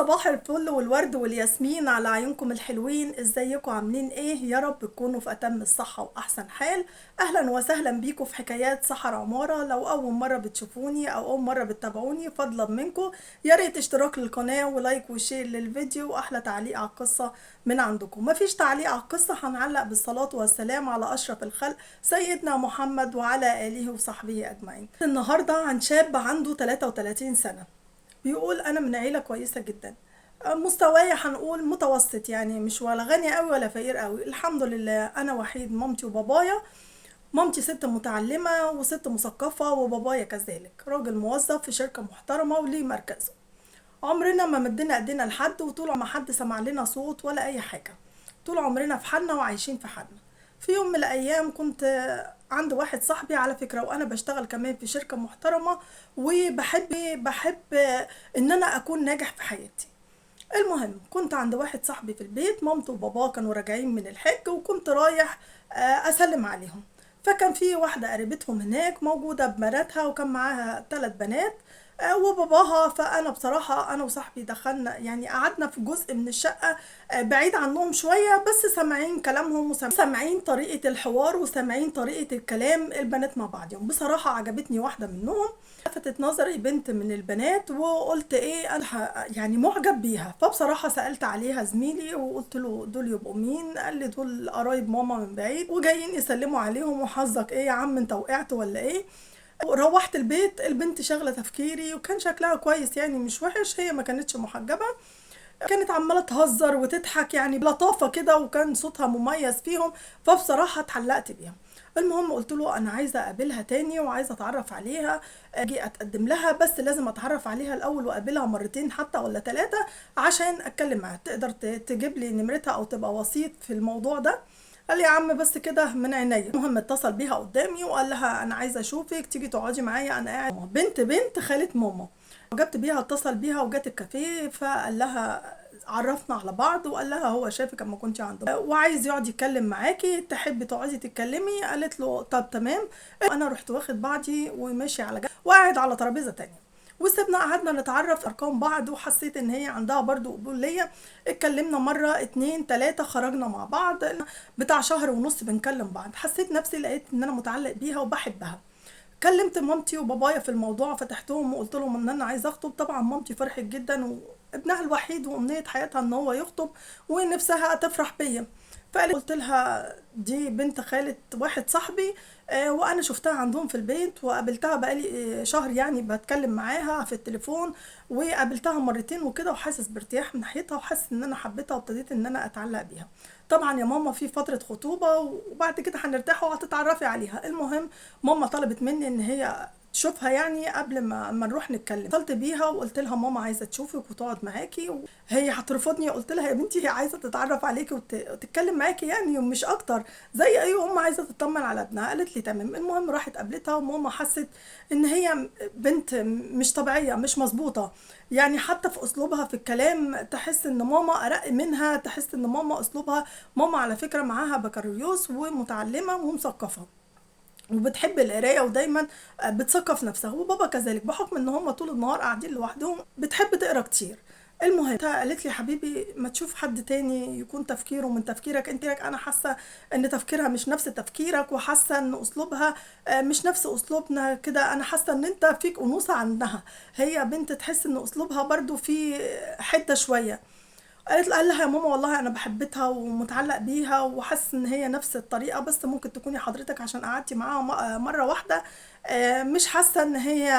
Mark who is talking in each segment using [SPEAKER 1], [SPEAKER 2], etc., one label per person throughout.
[SPEAKER 1] صباح الفل والورد والياسمين على عيونكم الحلوين. ازيكم عاملين ايه؟ يا رب تكونوا في اتم الصحة واحسن حال. اهلا وسهلا بيكم في حكايات سحر عمارة. لو اول مرة بتشوفوني او اول مرة بتتابعوني فضلا منكم يا ريت اشتراك للقناة ولايك وشير للفيديو واحلى تعليق على القصة من عندكم. مفيش تعليق على القصة، هنعلق بالصلاة والسلام على اشرف الخلق سيدنا محمد وعلى اله وصحبه اجمعين. النهاردة عن شاب عنده 33 سنة بيقول انا من عيله كويسه جدا، مستواي هنقول متوسط، يعني مش ولا غني قوي ولا فقير قوي، الحمد لله. انا وحيد مامتي وبابايا. مامتي ست متعلمه وست مثقفه، وبابايا كذلك راجل موظف في شركه محترمه وليه مركزه. عمرنا ما مدينا ايدينا لحد، وطول ما حد سمع لنا صوت ولا اي حاجه. طول عمرنا في حالنا وعايشين في حالنا. في يوم من الايام كنت عند واحد صاحبي على فكره، وانا بشتغل كمان في شركه محترمه، وبحب ان انا اكون ناجح في حياتي. المهم كنت عند واحد صاحبي في البيت، مامته وباباه كانوا راجعين من الحج، وكنت رايح اسلم عليهم. فكان في واحدة قريبتهم هناك موجودة ببناتها، وكان معاها 3 بنات وباباها. فأنا بصراحة أنا وصاحبي دخلنا، يعني قعدنا في جزء من الشقة بعيد عنهم شوية، بس سامعين كلامهم وسامعين طريقة الحوار وسامعين طريقة الكلام البنات مع بعضهم. بصراحة عجبتني واحدة منهم، لفتت نظري بنت من البنات، وقلت ايه انا يعني معجب بيها. فبصراحه سالت عليها زميلي وقلت له دول يبقوا مين؟ قال لي دول قرايب ماما من بعيد وجايين يسلموا عليهم. وحظك ايه يا عم، انت وقعت ولا ايه؟ روحت البيت، البنت شغله تفكيري، وكان شكلها كويس يعني مش وحش، هي ما كانتش محجبه، كانت عماله تهزر وتضحك يعني بلطافه كده، وكان صوتها مميز فيهم. فبصراحه اتعلقت بيها. المهم قلت له انا عايزه اقابلها تاني وعايزه اتعرف عليها، اجي اتقدم لها، بس لازم اتعرف عليها الاول واقابلها مرتين حتى ولا 3 عشان اتكلم معاها. تقدر تجيب لي نمرتها او تبقى وسيط في الموضوع ده؟ قال لي يا عم بس كده من عينيا. المهم اتصل بيها قدامي وقال لها انا عايزه اشوفك، تيجي تقعدي معايا، انا قاعد بنت خاله ماما. وجبت بيها، اتصل بيها وجات الكافيه، فقال لها عرفنا على بعض، وقال لها هو شافك اما كنت عنده وعايز يقعد يتكلم معاكي، تحبي تقعدي تتكلمي؟ قالت له طب تمام. انا رحت واخد بعضي وماشي على جنب وقاعد على ترابيزه تانية، وسيبنا قعدنا نتعرف ارقام بعض، وحسيت ان هي عندها برضو قبول ليا. اتكلمنا مره 2 3، خرجنا مع بعض بتاع شهر ونص بنكلم بعض. حسيت نفسي لقيت ان انا متعلق بيها وبحبها. كلمت مامتي وبابايا في الموضوع، فتحتهم وقلت لهم ان انا عايزه اخطب. طبعا مامتي فرحت جدا، وابنها الوحيد وامنيه حياتها ان هو يخطب ونفسها تفرح بيا. قلت لها دي بنت خالة واحد صاحبي، وانا شفتها عندهم في البيت وقابلتها بقالي شهر، يعني بتكلم معاها في التليفون، وقابلتها مرتين وكده، وحاسس بارتياح من ناحيتها، وحاسس ان انا حبيتها وابتديت ان انا اتعلق بيها. طبعا يا ماما في فترة خطوبة وبعد كده هنرتاح وهتتعرفي عليها. المهم ماما طلبت مني ان هي تشوفها يعني قبل ما نروح نتكلم. اتصلت بيها وقلت لها ماما عايزه تشوفك وتقعد معاكي، هي هترفضني؟ قلت لها يا بنتي هي عايزه تتعرف عليكي وتتكلم معاكي يعني، ومش اكتر، زي اي ام عايزه تطمن على ابنها. قالت لي تمام. المهم راحت قابلتها، وماما حست ان هي بنت مش طبيعيه، مش مظبوطه، يعني حتى في اسلوبها في الكلام تحس ان ماما ارق منها، تحس ان ماما اسلوبها. ماما على فكره معاها بكالوريوس ومتعلمه ومثقفه وبتحب القرايه ودايما بتثقف نفسها، وبابا كذلك، بحكم ان هم طول النهار قاعدين لوحدهم بتحب تقرا كتير. المهم قالت لي حبيبي ما تشوف حد تاني يكون تفكيره من تفكيرك انت. لك انا حاسه ان تفكيرها مش نفس تفكيرك، وحاسه ان اسلوبها مش نفس اسلوبنا كده، انا حاسه ان انت فيك انوثه عنها. هي بنت تحس ان اسلوبها برضو في حته شويه. قال لها يا ماما والله انا بحبتها ومتعلق بيها وحاسس ان هي نفس الطريقه، بس ممكن تكوني حضرتك عشان قعدتي معاها مره واحده مش حاسه ان هي،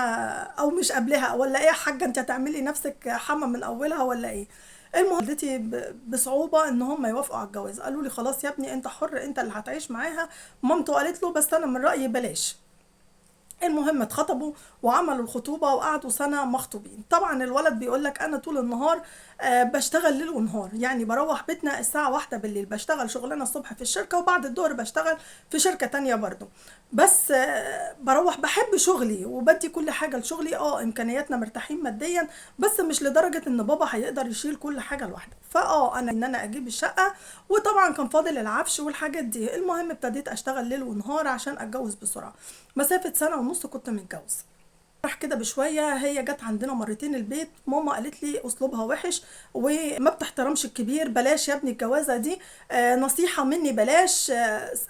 [SPEAKER 1] او مش قبلها ولا ايه يا حاجه، انت هتعملي نفسك حما من اولها ولا ايه؟ المهم والدتي بصعوبه ان هم يوافقوا على الجواز. قالوا لي خلاص يا ابني انت حر، انت اللي هتعيش معاها. مامته قالت له بس انا من رايي بلاش. المهم اتخطبوا وعملوا الخطوبة وقعدوا سنة مخطوبين. طبعا الولد بيقول لك انا طول النهار بشتغل ليل ونهار، يعني بروح بيتنا الساعة 1 بالليل، بشتغل شغلانة الصبح في الشركة، وبعد الظهر بشتغل في شركة تانية برضو. بس بروح بحب شغلي وبدي كل حاجة لشغلي. امكانياتنا مرتاحين ماديا، بس مش لدرجة ان بابا هيقدر يشيل كل حاجة لوحده. انا ان انا اجيب الشقة، وطبعا كان فاضل العفش والحاجات دي. المهم ابتديت اشتغل ليل ونهار عشان اتجوز بسرعة. مسافة سنة ونص كنت متجوز. راح كده بشويه هي جت عندنا مرتين البيت، ماما قالت لي اسلوبها وحش وما بتحترمش الكبير، بلاش يا ابني الجوازه دي. نصيحه مني بلاش.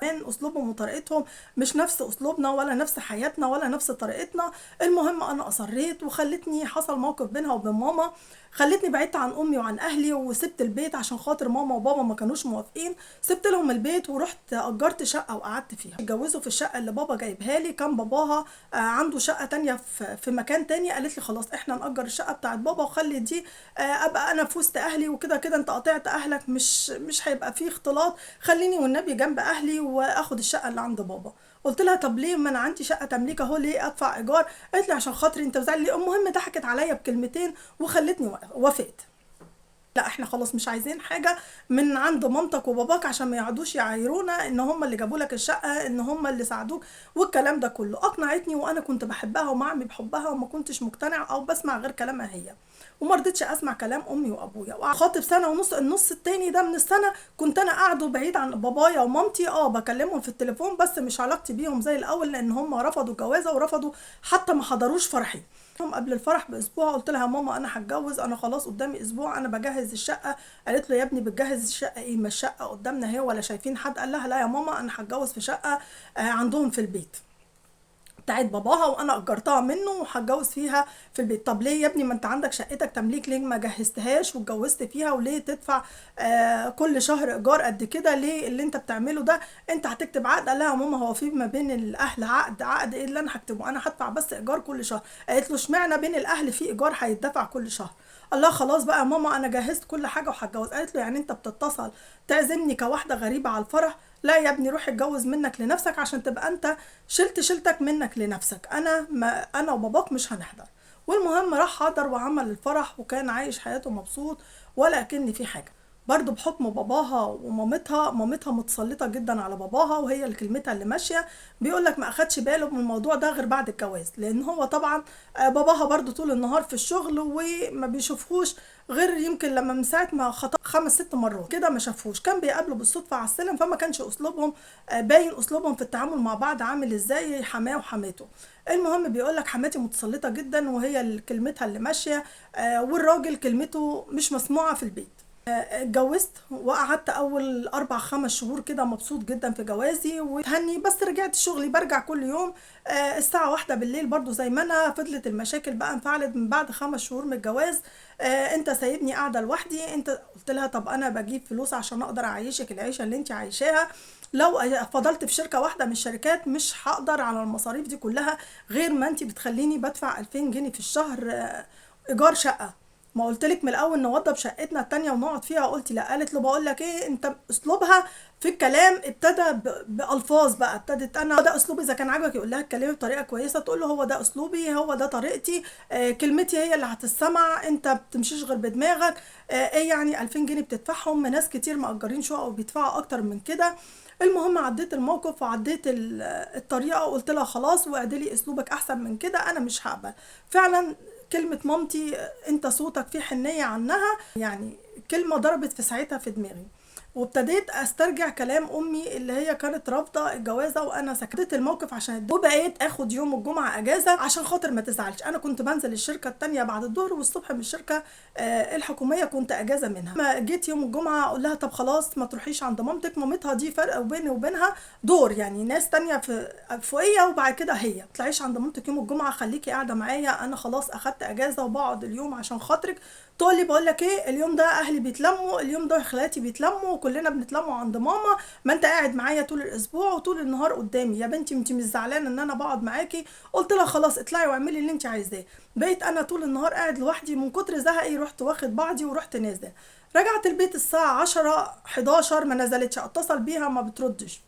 [SPEAKER 1] اسلوبهم وطريقتهم مش نفس اسلوبنا ولا نفس حياتنا ولا نفس طريقتنا. المهم انا اصريت وخلتني، حصل موقف بينها وبين ماما خلتني بعدت عن امي وعن اهلي وسبت البيت عشان خاطر ماما وبابا ما كانوش موافقين. سبت لهم البيت ورحت اجرت شقه وقعدت فيها. اتجوزوا في الشقه اللي بابا جايبها لي، كان باباها عنده شقه تانية في مكان تاني. قالت لي خلاص احنا نأجر الشقه بتاعت بابا وخلي دي ابقى انا في وسط اهلي، وكده كده انت قطعت اهلك، مش هيبقى فيه اختلاط، خليني والنبي جنب اهلي واخد الشقه اللي عند بابا. قلت لها طب ليه، ما انا عندي شقه تمليك اهو، ليه ادفع ايجار؟ قالت لي عشان خاطري انت بتزعلي ليه. المهم ضحكت عليا بكلمتين وخلتني وافقت. لا احنا خلاص مش عايزين حاجه من عند مامتك وباباك عشان ما يقعدوش يعايرونا ان هم اللي جابوا لك الشقه، ان هم اللي ساعدوك والكلام ده كله. اقنعتني وانا كنت بحبها ومعمي بحبها وما كنتش مقتنع او بسمع غير كلامها هي، وما رضيتش اسمع كلام امي وابويا. وخاطب سنه ونص، النص التاني ده من السنه كنت انا قاعده بعيد عن بابايا ومامتي، بكلمهم في التليفون بس مش علاقتي بيهم زي الاول، لان هم رفضوا الجوازه ورفضوا حتى ما حضروش فرحي. يوم قبل الفرح باسبوع قلت لها ماما انا هتجوز، انا خلاص قدامي اسبوع انا بجهز الشقه. قالت له يا ابني بتجهز الشقه ايه، ما الشقه قدامنا اهي ولا شايفين حد؟ قال لها لا يا ماما انا هتجوز في شقه عندهم في البيت بتاعت باباها وانا اجرتها منه وهتجوز فيها في البيت. طب ليه يا ابني، ما انت عندك شقتك تمليك، ليه ما جهزتهاش واتجوزت فيها؟ وليه تدفع كل شهر ايجار قد كده؟ ليه اللي انت بتعمله ده؟ انت هتكتب عقد. قال لها يا ماما هو في ما بين الاهل عقد ايه اللي انا هكتبه؟ انا هدفع بس ايجار كل شهر. قالت له اشمعنى بين الاهل في ايجار هيدفع كل شهر؟ الله خلاص بقى يا ماما انا جهزت كل حاجه وهتجوز. قالت له يعني انت بتتصل تعزمني كواحده غريبه على الفرح؟ لا يا ابني روح اتجوز منك لنفسك عشان تبقى انت شلتك منك لنفسك. انا وباباك مش هنحضر. والمهم راح حضر وعمل الفرح وكان عايش حياته مبسوط ولا كأن في حاجه. برضو بحكم باباها ومامتها، مامتها متسلطه جدا على باباها وهي اللي كلمتها اللي ماشيه. بيقول لك ما اخدش باله من الموضوع ده غير بعد الجواز، لان هو طبعا باباها برضو طول النهار في الشغل وما بيشوفهوش غير يمكن لما من ساعه ما خطب 5 6 مرات كده ما شافوش. كان بيقابله بالصدفه على السلم، فما كانش اسلوبهم باين اسلوبهم في التعامل مع بعض عامل ازاي حماه وحماته. المهم بيقول لك حماتي متسلطه جدا وهي كلمتها اللي ماشيه، والراجل كلمته مش مسموعه في البيت. اتجوزت وقعدت اول 4 5 شهور كده مبسوط جدا في جوازي وتهني، بس رجعت شغلي برجع كل يوم الساعة 1 بالليل برضو زي ما انا. فضلت المشاكل بقى انفعلت من بعد 5 شهور من الجواز. انت سايبني قاعدة لوحدي. انت قلت لها طب انا بجيب فلوس عشان اقدر اعيشك العيشة اللي انت عايشاها، لو فضلت في شركة واحدة من الشركات مش هقدر على المصاريف دي كلها، غير ما انت بتخليني بدفع 2000 جنيه في الشهر ايجار شقة. ما قلت لك من الاول نوضب شقتنا التانية ونقعد فيها؟ قلت لا. قالت له بقول لك ايه، انت اسلوبها في الكلام ابتدى بالفاظ بقى، ابتدت انا ده اسلوبي، اذا كان عاجبك يقول لها اتكلمي بطريقه كويسه، تقول له هو ده اسلوبي هو ده طريقتي، كلمتي هي اللي هتسمع، انت بتمشيش غير بدماغك. ايه يعني 2000 جنيه بتدفعهم؟ ناس كتير مأجرين شقق وبيدفعوا اكتر من كده. المهم عديت الموقف وعديت الطريقه وقلت لها خلاص واعدلي اسلوبك احسن من كده، انا مش هقبل. فعلا كلمة مامتي انت صوتك فيه حنية عنها، يعني كلمة ضربت في ساعتها في دماغي، وابتديت استرجع كلام امي اللي هي كانت رافضه الجوازه وانا سكتت الموقف عشان وبقيت اخد يوم الجمعه اجازه عشان خاطر ما تزعلش. انا كنت بنزل الشركه التانية بعد الظهر والصبح من الشركه الحكوميه كنت اجازه منها. ما جيت يوم الجمعه اقول لها طب خلاص ما تروحيش عند مامتك، مامتها دي فرق بيني وبينها دور، يعني ناس تانية في فوقيه وبعد كده هي تطلعيش عند مامتك يوم الجمعه، خليكي قاعده معايا، انا خلاص اخدت اجازه وبقعد اليوم عشان خاطرك. تقول لي بقول لك ايه، اليوم ده اهلي بيتلموا، اليوم ده خالاتي بيتلموا، كلنا بنتلموا عند ماما، ما انت قاعد معايا طول الاسبوع وطول النهار قدامي يا بنتي، انت مش زعلانه ان انا بقعد معاكي؟ قلت لها خلاص اطلعي واعملي اللي انت عايزاه. بقيت انا طول النهار قاعد لوحدي، من كتر زهقي رحت واخد بعضي ورحت نازله. رجعت البيت الساعه 10 11 ما نزلتش، اتصل بيها ما بتردش.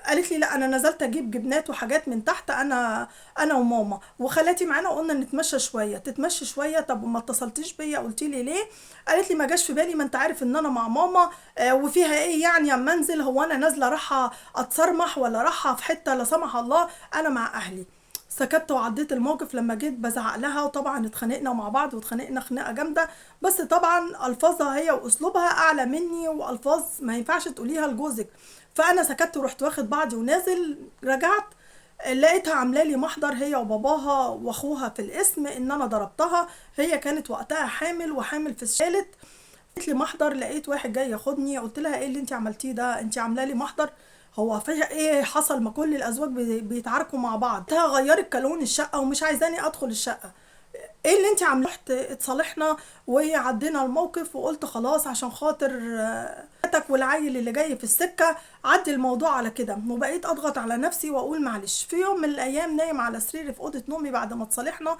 [SPEAKER 1] قالت لي لا انا نزلت اجيب جبنات وحاجات من تحت، انا وماما وخالاتي معانا وقلنا نتمشى شويه. تتمشى شويه؟ طب وما اتصلتيش بيا قلتي لي ليه؟ قالت لي ما جاش في بالي، ما انت عارف ان انا مع ماما وفيها ايه يعني اما انزل، هو انا نازله رايحه اتصرمح ولا رايحه في حته لا سمح الله، انا مع اهلي. سكت وعديت الموقف. لما جيت بزعق لها وطبعا اتخانقنا مع بعض واتخانقنا خناقه جامده، بس طبعا الفاظها هي واسلوبها اعلى مني والفاظ ما ينفعش تقوليها لجوزك. فانا سكت ورحت واخد بعضي ونازل. رجعت لقيتها عامله لي محضر هي وباباها واخوها في الاسم ان انا ضربتها. هي كانت وقتها حامل وحامل في الثالث. قالت لي محضر، لقيت واحد جاي ياخدني، قلت لها ايه اللي انت عملتيه ده؟ انت عامله لي محضر؟ هو فيها ايه حصل؟ ما كل الازواج بيتعاركوا مع بعض. قلت لها غيرت كالون الشقه ومش عايزاني ادخل الشقه. ايه اللي انت عاملاه؟ رحت اتصالحنا وعدينا الموقف وقلت خلاص عشان خاطر بنتك والعيل اللي جاي في السكه عدي الموضوع على كده. وبقيت اضغط على نفسي واقول معلش. في يوم من الايام نايم على سريري في اوضه نومي بعد ما اتصالحنا،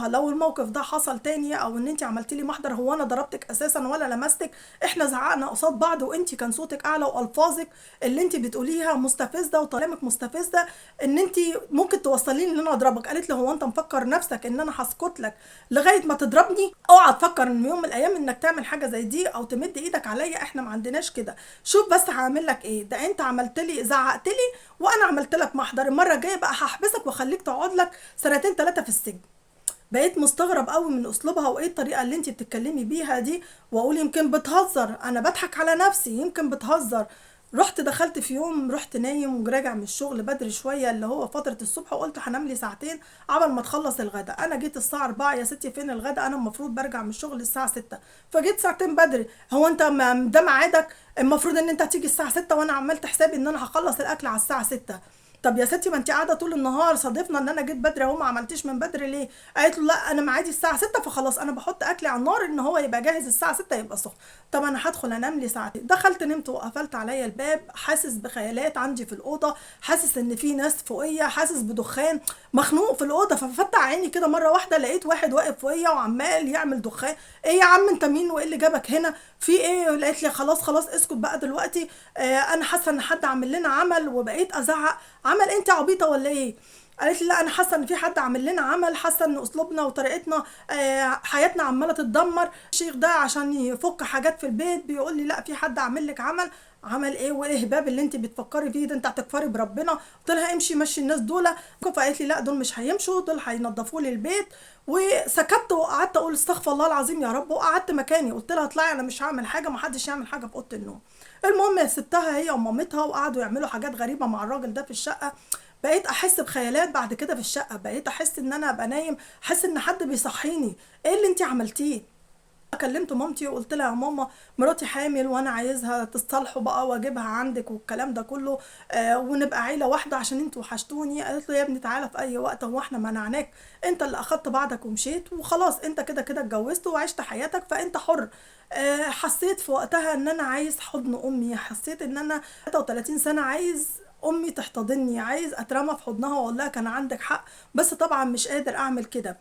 [SPEAKER 1] لو الموقف ده حصل تاني او ان انت عملتي لي محضر، هو انا ضربتك اساسا ولا لمستك؟ احنا زعقنا قصاد بعض وانت كان صوتك اعلى والفاظك اللي انت بتقوليها مستفزه وكلامك مستفزه ان انت ممكن توصليني ان انا اضربك. قالت لي هو انت مفكر نفسك ان انا هسكت لك لغايه ما تضربني؟ اوعى تفكر ان يوم من الايام انك تعمل حاجه زي دي او تمد ايدك عليا، احنا ما عندناش كده. شوف بس هعمل لك ايه؟ ده انت عملت لي زعقت لي وانا عملت لك محضر، المره الجايه بقى هحبسك واخليك تقعد لك سنتين 3 في السجن. بقيت مستغرب قوي من اسلوبها وايه الطريقه اللي انت بتتكلمي بيها دي، واقول يمكن بتهزر، انا بضحك على نفسي يمكن بتهزر. رحت دخلت في يوم، رحت نايم وراجع من الشغل بدري شويه اللي هو فتره الصبح، وقلت هنام لي ساعتين عبل ما تخلص الغدا. انا جيت الساعه 4، يا ستي فين الغدا؟ انا المفروض برجع من الشغل الساعه 6، فجيت ساعتين بدري. هو انت ده ميعادك؟ المفروض ان انت هتيجي الساعه 6 وانا عملت حسابي ان انا هخلص الاكل على الساعه 6. طب يا ستي ما انت قاعده طول النهار، صادفنا ان انا جيت بدري اهو، ما عملتيش من بدري ليه؟ قالت له لا انا ميعادي الساعه 6، فخلاص انا بحط اكلي على النار ان هو يبقى جاهز الساعه 6 يبقى سخن. طب انا هدخل انام لي ساعتين. دخلت نمت وقفلت عليا الباب، حاسس بخيالات عندي في الاوضه، حاسس ان في ناس فوقيا، حاسس بدخان، مخنوق في الاوضه. ففتح عيني كده مره واحده لقيت واحد واقف فوقيا وعمال يعمل دخان. ايه يا عم انت مين وايه اللي جابك هنا؟ في ايه؟ لقيت لي خلاص خلاص اسكت بقى دلوقتي. انا حاسه ان حد عامل لنا عمل. وبقيت ازعق عمل؟ انت عبيطه ولا ايه؟ قالت لي لا انا حاسه ان في حد عامل لنا عمل، حاسه ان اسلوبنا وطريقتنا حياتنا عماله تتدمر. الشيخ ده عشان يفك حاجات في البيت بيقول لي لا في حد عامل لك عمل. عمل ايه وايه الهباب اللي انت بتفكري فيه ده؟ انت هتكفري بربنا. قلت لها امشي مشي الناس دول. فقالت لي لا دول مش هيمشوا، دول هينضفوا لي البيت. وسكت وقعدت اقول استغفر الله العظيم يا رب، وقعدت مكاني. قلت لها اطلعي انا مش هعمل حاجه، ما حدش يعمل حاجه في اوضه النوم. المهم سبتها هي ومامتها وقعدوا يعملوا حاجات غريبه مع الراجل ده في الشقه. بقيت احس بخيالات بعد كده في الشقه، بقيت احس ان انا ابقى نايم احس ان حد بيصحيني. ايه اللي انت عملتيه؟ كلمت مامتي وقلت لها يا ماما مراتي حامل وانا عايزها تصطلحوا بقى واجيبها عندك والكلام ده كله، ونبقى عيله واحده عشان انتوا وحشتوني. قالت له يا ابني تعالى في اي وقت، هو احنا منعناك؟ انت اللي اخدت بعضك ومشيت وخلاص، انت كده كده اتجوزت وعشت حياتك فانت حر. حسيت في وقتها ان انا عايز حضن امي، حسيت ان انا 33 سنه عايز امي تحتضني، عايز اترمى في حضنها واقول لها كان عندك حق، بس طبعا مش قادر اعمل كده.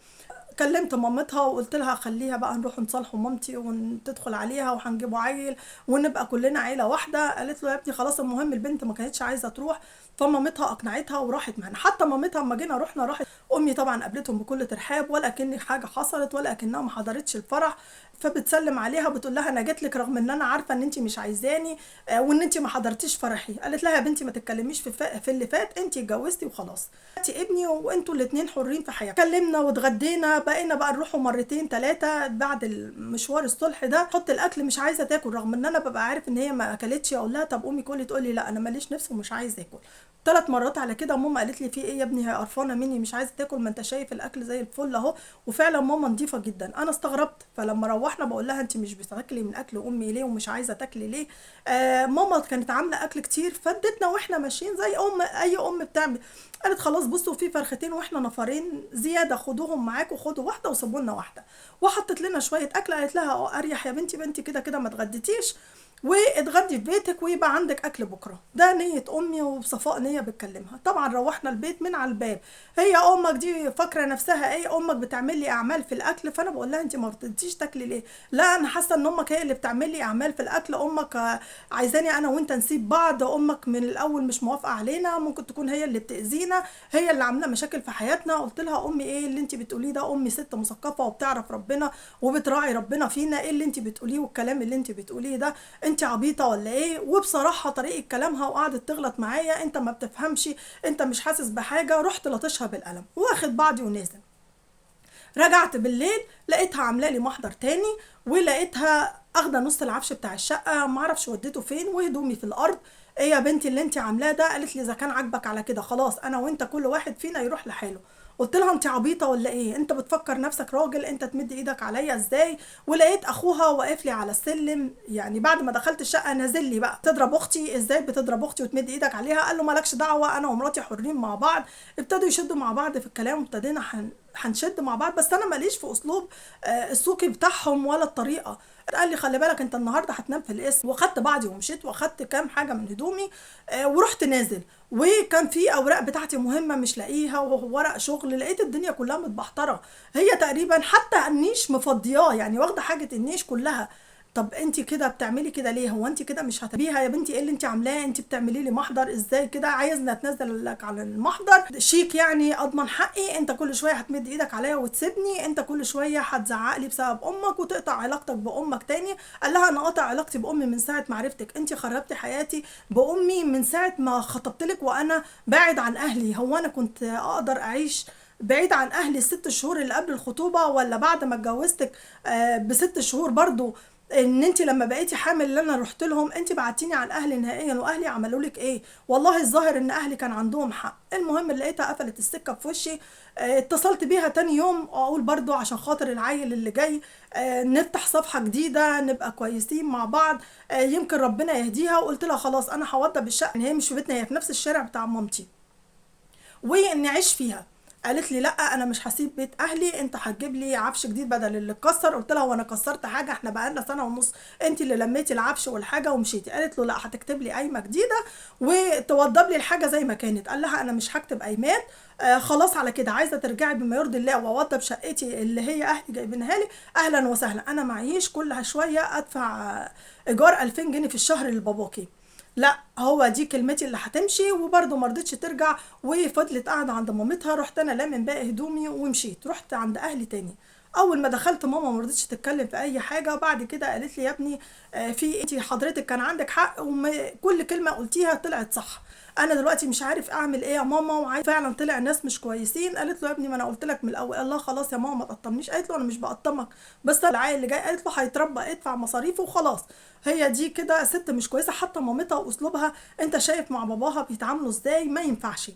[SPEAKER 1] كلمت مامتها وقلت لها خليها بقى نروح نصالحوا مامتي وتدخل عليها وهنجيبوا عيل ونبقى كلنا عيله واحده. قالت له يا ابني خلاص، المهم البنت ما كانتش عايزه تروح، فمامتها اقنعتها وراحت معانا. حتى مامتها اما جينا رحنا راحت. امي طبعا قابلتهم بكل ترحاب ولا كأن حاجه حصلت ولا كأنها ما حضرتش الفرح. فبتسلم عليها بتقول لها انا جيت لك رغم ان انا عارفه ان انت مش عايزاني وان انت ما حضرتيش فرحي. قالت لها يا بنتي ما تتكلميش في اللي فات، انت اتجوزتي وخلاص، انت ابني وانتوا الاثنين حرين في حياتكم. كلمنا واتغدينا، بقينا بقى نروحوا مرتين 3 بعد المشوار الصلح ده. حط الاكل مش عايزه تاكل رغم ان انا ببقى عارف ان هي ما اكلتش، اقول لها طب قومي كلي، تقول لي لا انا ماليش نفس ومش عايزه اكل. 3 مرات على كده. ماما قالت لي في ايه يا ابني؟ هي قرفانه مني مش عايزه تاكل؟ ما انت شايف الاكل زي الفل اهو. وفعلا ماما نظيفه جدا. انا استغربت، فلما روحنا بقول لها انت مش بتاكلي من اكل امي ليه ومش عايزه تاكلي ليه؟ ماما كانت عامله اكل كتير فادتنا واحنا ماشيين زي اي ام بتعمل. قالت خلاص بصوا في فرختين واحنا نفرين زياده، خدوهم معاكم، خدوا واحده وسيبوا لنا واحده. وحطت لنا شويه اكل. قالت لها اريح يا بنتي، بنتي كده كده ما اتغديتيش واتغدي في بيتك ويبقى عندك اكل بكره. ده نيه امي وبصفاء نيه بتكلمها. طبعا روحنا البيت من على الباب، هي امك دي فاكره نفسها ايه؟ امك بتعمل لي اعمال في الاكل. فانا بقول لها انت ما رضيتيش تاكلي ليه؟ لا انا حاسه ان امك هي اللي بتعمل لي اعمال في الاكل، امك عايزاني انا وانت نسيب بعض، امك من الاول مش موافقه علينا، ممكن تكون هي اللي بتاذينا، هي اللي عامله مشاكل في حياتنا. قلت لها امي ايه اللي انت بتقوليه ده؟ امي ست مثقفه وبتعرف ربنا وبتراعي ربنا فينا، ايه اللي انت بتقوليه والكلام اللي انت بتقوليه ده؟ انت عبيطه ولا ايه؟ وبصراحه طريقه كلامها وقعدت تغلط معايا، انت ما بتفهمش، انت مش حاسس بحاجه. رحت لطشها بالقلم واخد بعضي ونازل. رجعت بالليل لقيتها عامله لي محضر تاني، ولقيتها اخده نص العفش بتاع الشقه، معرفش وديته فين، وهدومي في الارض. ايه يا بنتي اللي انت عاملاه ده؟ قالت لي اذا كان عاجبك على كده خلاص انا وانت كل واحد فينا يروح لحاله. قلت لها انت عبيطه ولا ايه؟ انت بتفكر نفسك راجل؟ انت تمد ايدك عليا ازاي؟ ولقيت اخوها واقف لي على السلم، يعني بعد ما دخلت الشقه نازل لي بقى، تضرب اختي ازاي؟ بتضرب اختي وتمد ايدك عليها؟ قال له مالكش دعوه، انا ومراتي حرين مع بعض. ابتدوا يشدوا مع بعض في الكلام، وابتدينا هنشد مع بعض، بس انا ماليش في اسلوب السوقي بتاعهم ولا الطريقه. قال لي خلي بالك انت النهارده هتنام في القسم. واخدت بعضي ومشيت، واخدت كام حاجه من هدومي ورحت نازل. وكان في اوراق بتاعتي مهمه مش لاقيها، وورق شغل، لقيت الدنيا كلها متبحتره. هي تقريبا حتى النيش مفضياه، يعني واخده حاجه النيش كلها. طب انت كده بتعملي كده ليه؟ هو انت كده مش هتبيها يا بنتي؟ ايه اللي انت عاملاه؟ انت بتعملي لي محضر ازاي كده؟ عايزني اتنازل لك على المحضر شيك يعني اضمن حقي؟ انت كل شويه هتمد ايدك عليا وتسيبني، انت كل شويه هتزعق لي بسبب امك وتقطع علاقتك بامك تاني. قال لها انا قاطع علاقتي بامي من ساعه ما عرفتك، انت خربتي حياتي بامي من ساعه ما خطبتلك وانا بعد عن اهلي. هو انا كنت اقدر اعيش بعيد عن اهلي الست شهور اللي قبل الخطوبه، ولا بعد ما اتجوزتك بست شهور برضو؟ ان انت لما بقيتي حامل اللي انا رحت لهم انت بعتيني عن اهلي نهائيا، واهلي عملوا لك ايه؟ والله الظاهر ان اهلي كان عندهم حق. المهم لقيتها قفلت السكه في وشي. اتصلت بيها تاني يوم اقول برضو عشان خاطر العيل اللي جاي نفتح صفحه جديده نبقى كويسين مع بعض، يمكن ربنا يهديها. وقلت لها خلاص انا هوضب الشقه، هي مش في بيتنا، هي في نفس الشارع بتاع مامتي واني اعيش فيها. قالت لي لا انا مش هسيب بيت اهلي، انت هتجيب لي عفش جديد بدل اللي اتكسر. قلت لها وانا كسرت حاجه؟ احنا بقالنا سنه ونص، انت اللي لميتي العفش والحاجه ومشيتي. قالت له لا هتكتب لي قايمه جديده وتوضب لي الحاجه زي ما كانت. قال لها انا مش هكتب قايمات، خلاص على كده عايزه ترجعي بما يرضي الله واوضب شقتي اللي هي اهلي جايبينها لي، اهلا وسهلا. انا معيش كل شويه ادفع ايجار 2000 جنيه في الشهر لباباكي. لا هو دي كلمتي اللي هتمشي. وبرضه ما رضتش ترجع وفضلت قاعده عند مامتها. رحت انا لامن باقي هدومي ومشيت، رحت عند اهلي تاني. اول ما دخلت ماما ما رضتش تتكلم في اي حاجه. بعد كده قالت لي يا ابني في انت حضرتك كان عندك حق وكل كلمه قلتيها طلعت صح. انا دلوقتي مش عارف اعمل ايه يا ماما، وعايز فعلا طلع ناس مش كويسين. قالت له يا ابني ما انا قلت لك من الاول. الله خلاص يا ماما ما تقطمنيش. قالت له انا مش بقطمك، بس العيل اللي جاي قالت له هيتربى ادفع مصاريفه وخلاص. هي دي كده ست مش كويسه. حتى مامتها واسلوبها انت شايف مع باباها بيتعاملوا ازاي، ما ينفعش.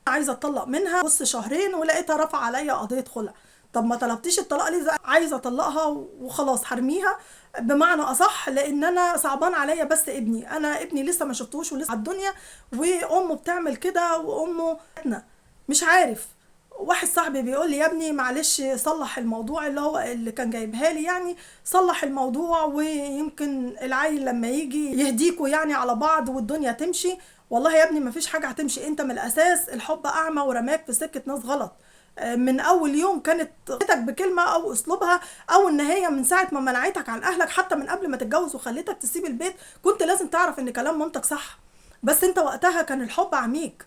[SPEAKER 1] عايزه اتطلق منها بص شهرين ولقيتها رافعه عليا قضيه خلع. طب ما طلبتيش الطلاق ليه؟ عايزه اطلقها وخلاص هرميها بمعنى اصح، لان انا صعبان عليا بس ابني. انا ابني لسه ما شفتوش ولسه على الدنيا، وامه بتعمل كده وامه مش عارف. واحد صاحبي بيقول لي يا ابني معلش صلح الموضوع، اللي هو اللي كان جايبها لي يعني، صلح الموضوع ويمكن العيل لما يجي يهديكوا يعني على بعض والدنيا تمشي. والله يا ابني مفيش حاجة هتمشي، انت من الاساس الحب اعمى ورماك في سكة ناس غلط. من اول يوم كانت غلطتك بكلمة او اسلوبها، او ان هي من ساعة ما منعتك عن اهلك حتى من قبل ما تتجوز وخليتك تسيب البيت، كنت لازم تعرف ان كلام مامتك صح. بس انت وقتها كان الحب عميك.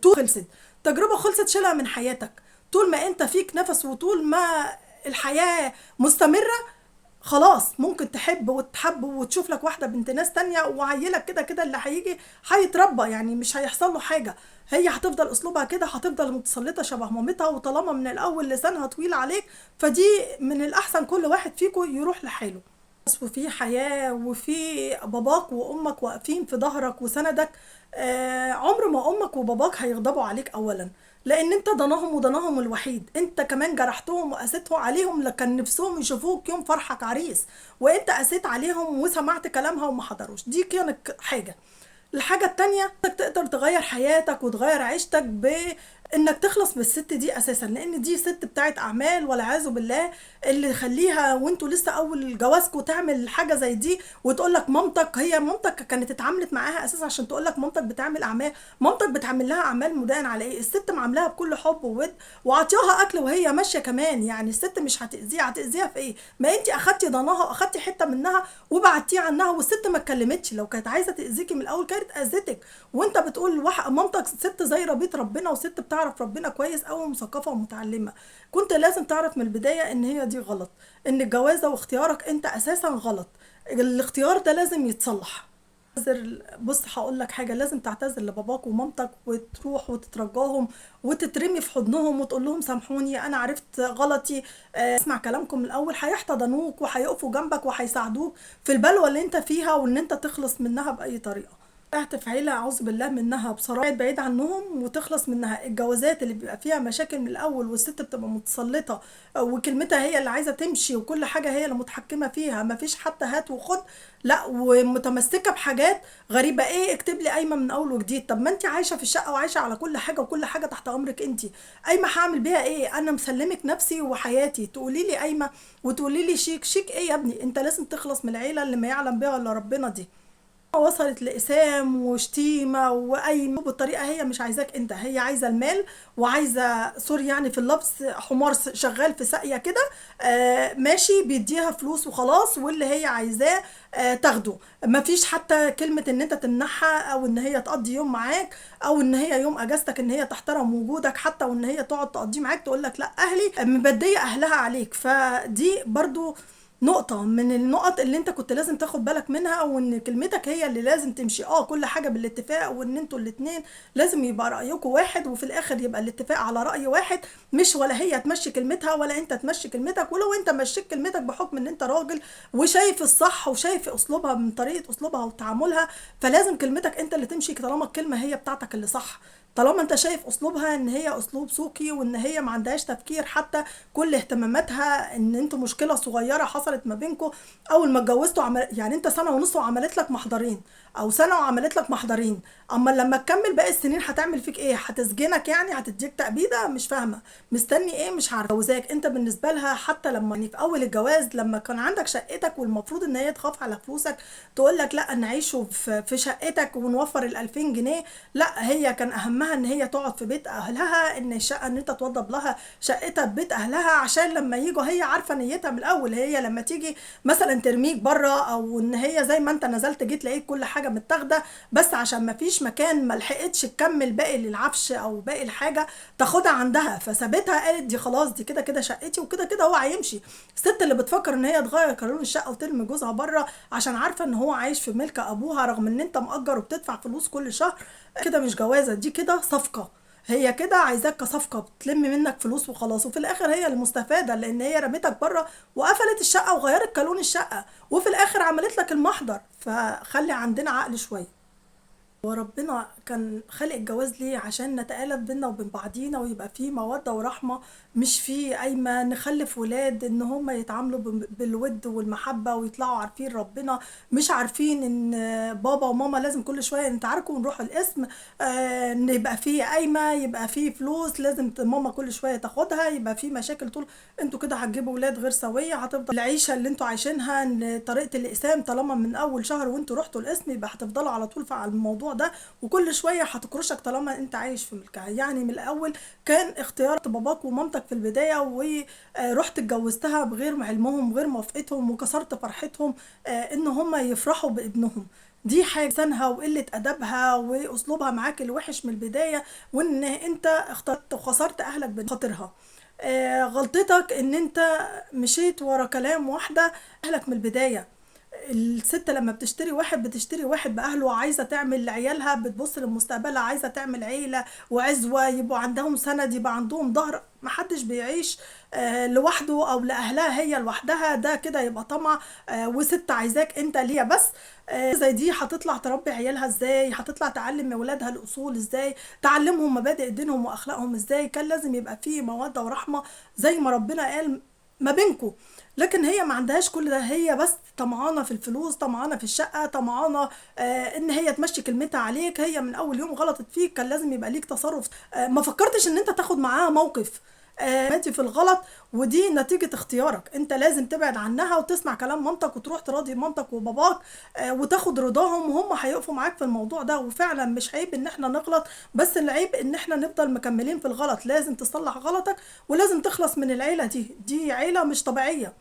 [SPEAKER 1] طول خلصت تجربة، خلصت شيلها من حياتك. طول ما انت فيك نفس وطول ما الحياة مستمرة خلاص ممكن تحب وتحب وتشوف لك واحدة بنت ناس تانية، وعيلك كده كده اللي هيجي هيتربى يعني مش هيحصل له حاجة. هي هتفضل اسلوبها كده، هتفضل متسلطة شبه مامتها، وطالما من الاول لسانها طويل عليك فدي من الاحسن كل واحد فيكم يروح لحاله. وفي حياة وفي باباك وامك واقفين في ظهرك وسندك. عمر ما امك وباباك هيغضبوا عليك اولا، لان انت ضناهم وضناهم الوحيد. انت كمان جرحتهم وقسيتهم عليهم، لكن نفسهم يشوفوك يوم فرحك عريس، وانت قسيت عليهم وسمعت كلامها وما حضروش. دي كانت حاجة. الحاجة التانية انك تقدر تغير حياتك وتغير عيشتك بانك تخلص من الست دي اساسا، لان دي ست بتاعت اعمال والعياذ بالله. اللي يخليها وانتوا لسه اول جوازكوا تعمل حاجة زي دي وتقول لك مامتك، هي مامتك كانت اتعاملت معاها اساسا عشان تقول لك مامتك بتعمل اعمال؟ مامتك بتعمل لها اعمال مدان على ايه؟ الست معاملاها بكل حب وود وعطيها اكل وهي ماشية كمان. يعني الست مش هتأذيها، هتأذيها في ايه؟ ما انت اخدتي ضناها واخدتي حتة منها وبعدتيه عنها، والست ما اتكلمتش. لو كانت عايزة تأذيكي من الاول كانت اذتك. وانت بتقول مامتك ست زي ربيت ربنا وست بتعرف ربنا كويس قوي ومثقفه ومتعلمه. كنت لازم تعرف من البدايه ان هي دي غلط، ان الجوازه واختيارك انت اساسا غلط. الاختيار ده لازم يتصلح. بص هقول لك حاجه، لازم تعتذر لباباك ومامتك وتروح وتترجاهم وتترمي في حضنهم وتقول لهم سامحوني انا عرفت غلطي. اسمع كلامكم من الاول، هيحتضنوك وهيقفوا جنبك وهيساعدوك في البلوه اللي انت فيها وان انت تخلص منها باي طريقه. وقعت في عيلة أعوذ بالله منها بصراحة، بعيد عنهم وتخلص منها. الجوازات اللي بيبقى فيها مشاكل من الأول والست بتبقى متسلطة وكلمتها هي اللي عايزة تمشي وكل حاجة هي اللي متحكمة فيها، مفيش حتى هات وخد، لا، ومتمسكة بحاجات غريبة. ايه، اكتب لي قايمة من أول وجديد. طب ما انت عايشة في الشقة وعايشة على كل حاجة وكل حاجة تحت أمرك انت. قايمة هعمل بيها ايه؟ أنا مسلمك نفسي وحياتي، تقولي لي قايمة وتقولي لي شيك؟ شيك ايه يا ابني؟ انت لازم تخلص من العيلة اللي ما يعلم بها إلا ربنا دي. وصلت لإسام وشتيمة وأي بالطريقة، هي مش عايزاك انت، هي عايزة المال وعايزة سوري يعني في اللفظ حمار شغال في ساقية كده. ماشي، بيديها فلوس وخلاص، واللي هي عايزاه تاخده. مفيش حتى كلمة ان انت تمنحها او ان هي تقضي يوم معاك او ان هي يوم اجازتك ان هي تحترم وجودك حتى، وان هي تقعد تقضيه معاك. تقولك لا، اهلي مبدية اهلها عليك. فدي برضو نقطة من النقط اللي انت كنت لازم تاخد بالك منها، وان كلمتك هي اللي لازم تمشي. كل حاجة بالاتفاق، وان انتوا الاتنين لازم يبقى رأيكم واحد، وفي الاخر يبقى الاتفاق على رأي واحد، مش ولا هي تمشي كلمتها ولا انت تمشي كلمتك. ولو انت مشيت كلمتك بحكم ان انت راجل وشايف الصح وشايف اسلوبها من طريقة اسلوبها وتعاملها، فلازم كلمتك انت اللي تمشي طالما الكلمة هي بتاعتك اللي صح. طالما انت شايف اسلوبها ان هي اسلوب سوقي وان هي ما عندهاش تفكير، حتى كل اهتماماتها ان انتوا مشكله صغيره حصلت ما بينكم اول ما اتجوزتوا، يعني انت سنه ونص وعملت لك محضرين، او سنه وعملت لك محضرين، اما لما تكمل باقي السنين هتعمل فيك ايه؟ هتسجنك يعني؟ هتديك تأبيده؟ مش فاهمه مستني ايه؟ مش عارفه. جوزاك انت بالنسبه لها حتى لما يعني في اول الجواز لما كان عندك شقتك والمفروض ان هي تخاف على فلوسك، تقول لك لا نعيشوا في شقتك ونوفر ال 2000 جنيه، لا، هي كان اهمها ان هي تقعد في بيت اهلها، ان الشقه ان انت توضب لها شقتها ببيت اهلها، عشان لما يجوا هي عارفه نيتها من الاول. هي لما تيجي مثلا ترميك بره، او ان هي زي ما انت نزلت جيت لقيت كل حاجه متاخده، بس عشان ما فيش مكان ما لحقتش تكمل باقي العفش او باقي الحاجه تاخدها عندها، فسابتها. قالت دي خلاص، دي كده كده شقتي وكده كده هو هيمشي. الست اللي بتفكر ان هي تغير قانون الشقه وترمي جوزها بره عشان عارفه ان هو عايش في ملك ابوها، رغم ان انت مأجر وبتدفع فلوس كل شهر، كده مش جوازه، دي كده صفقه. هي كده عايزاك كصفقه، بتلم منك فلوس وخلاص، وفي الاخر هي المستفاده لان هي رمتك بره وقفلت الشقه وغيرت قانون الشقه، وفي الاخر عملت لك المحضر. فخلي عندنا عقل شويه. وربنا كان خالق الجواز ليه؟ عشان نتآلف بينا وبين بعضينا ويبقى فيه مودة ورحمة، مش فيه قايمة نخلف ولاد ان هم يتعاملوا بالود والمحبة ويطلعوا عارفين ربنا، مش عارفين ان بابا وماما لازم كل شوية نتعاركوا ونروح القسم. ان يبقى فيه قايمة، يبقى فيه فلوس لازم ماما كل شوية تاخدها، يبقى فيه مشاكل طول. انتوا كده هتجيبوا ولاد غير سوية، هتفضل العيشة اللي انتوا عايشينها ان طريقة الإقسام طالما من أول شهر وانتوا رحتوا القسم يبقى هتفضلوا على طول على الموضوع ده، وكل شويه هتكرشك طالما انت عايش في ملكها. يعني من الاول كان اختيار باباك ومامتك في البدايه، ورحت اتجوزتها بغير علمهم وغير موافقتهم وكسرت فرحتهم ان هم يفرحوا بابنهم. دي حاجه سنها وقله ادبها واسلوبها معاك الوحش من البدايه، وان انت اخترت وخسرت اهلك بخاطرها. غلطتك ان انت مشيت ورا كلام واحده اهلك من البدايه. الست لما بتشتري واحد بتشتري واحد بأهله، عايزة تعمل لعيالها، بتبص لمستقبلها، عايزة تعمل عيلة وعزوة يبقوا عندهم سند، يبقى عندهم ظهر. محدش بيعيش لوحده او لأهلها هي لوحدها، ده كده يبقى طمع. وست عايزاك انت ليها بس. زي دي هتطلع تربي عيالها ازاي؟ هتطلع تعلم اولادها الاصول ازاي؟ تعلمهم مبادئ دينهم واخلاقهم ازاي؟ كان لازم يبقى فيه مودة ورحمة زي ما ربنا قال ما بينكم. لكن هي ما عندهاش كل ده، هي بس طمعانه في الفلوس، طمعانه في الشقه، طمعانه ان هي تمشي كلمتها عليك. هي من اول يوم غلطت فيك، كان لازم يبقى ليك تصرف. ما فكرتش ان انت تاخد معاها موقف. انت في الغلط، ودي نتيجة اختيارك. انت لازم تبعد عنها وتسمع كلام مامتك وتروح تراضي مامتك وباباك وتاخد رضاهم، وهم هيقفوا معاك في الموضوع ده. وفعلا مش عيب ان احنا نغلط، بس العيب ان احنا نفضل مكملين في الغلط. لازم تصلح غلطك ولازم تخلص من العيلة دي عيلة مش طبيعية.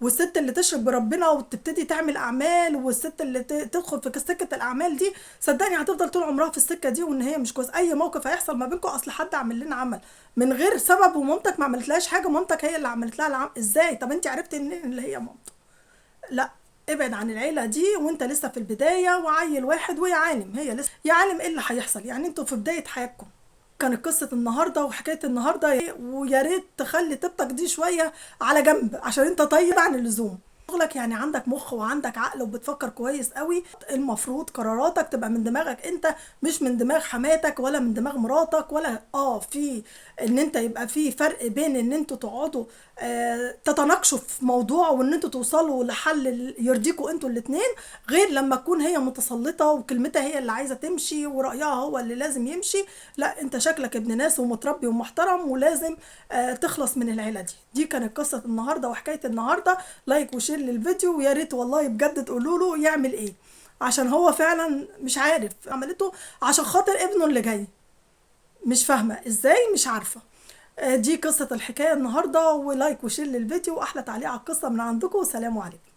[SPEAKER 1] والست اللي تشرك بربنا وتبتدي تعمل اعمال، والست اللي تدخل في سكه الاعمال دي، صدقني هتفضل طول عمرها في السكه دي، وان هي مش كويس. اي موقف هيحصل ما بينكم، اصل حد عمل لنا عمل من غير سبب ومامتك ما عملتلهاش حاجه، مامتك هي اللي عملت لها العمل. ازاي؟ طب انت عرفتي ان اللي هي مامته؟ لا، ابعد عن العيله دي وانت لسه في البدايه، وعيل واحد ويا عالم. هي لسه يا عالم ايه اللي هيحصل، يعني انتوا في بدايه حياتكم. كانت قصة النهاردة وحكاية النهاردة، ويا ريت تخلي طيبتك دي شوية على جنب عشان انت طيب عن اللزوم. شغلك يعني عندك مخ وعندك عقل وبتفكر كويس قوي. المفروض قراراتك تبقى من دماغك انت، مش من دماغ حماتك ولا من دماغ مراتك، ولا في ان انت يبقى في فرق بين ان انتوا تقعدوا تتناقشوا في موضوع وان انتوا توصلوا لحل يرضيكوا انتوا الاتنين، غير لما تكون هي متسلطة وكلمتها هي اللي عايزة تمشي ورأيها هو اللي لازم يمشي. لا، انت شكلك ابن ناس ومتربي ومحترم ولازم تخلص من العيلة دي كانت قصة النهاردة وحكاية النهاردة. لايك وشير للفيديو، ويا ريت والله بجد تقولوا له يعمل ايه، عشان هو فعلا مش عارف عملته عشان خاطر ابنه اللي جاي. مش فاهمة ازاي، مش عارفة. دي قصة الحكاية النهاردة، ولايك وشير للفيديو، واحلى تعليق على القصة من عندكم، وسلام عليكم.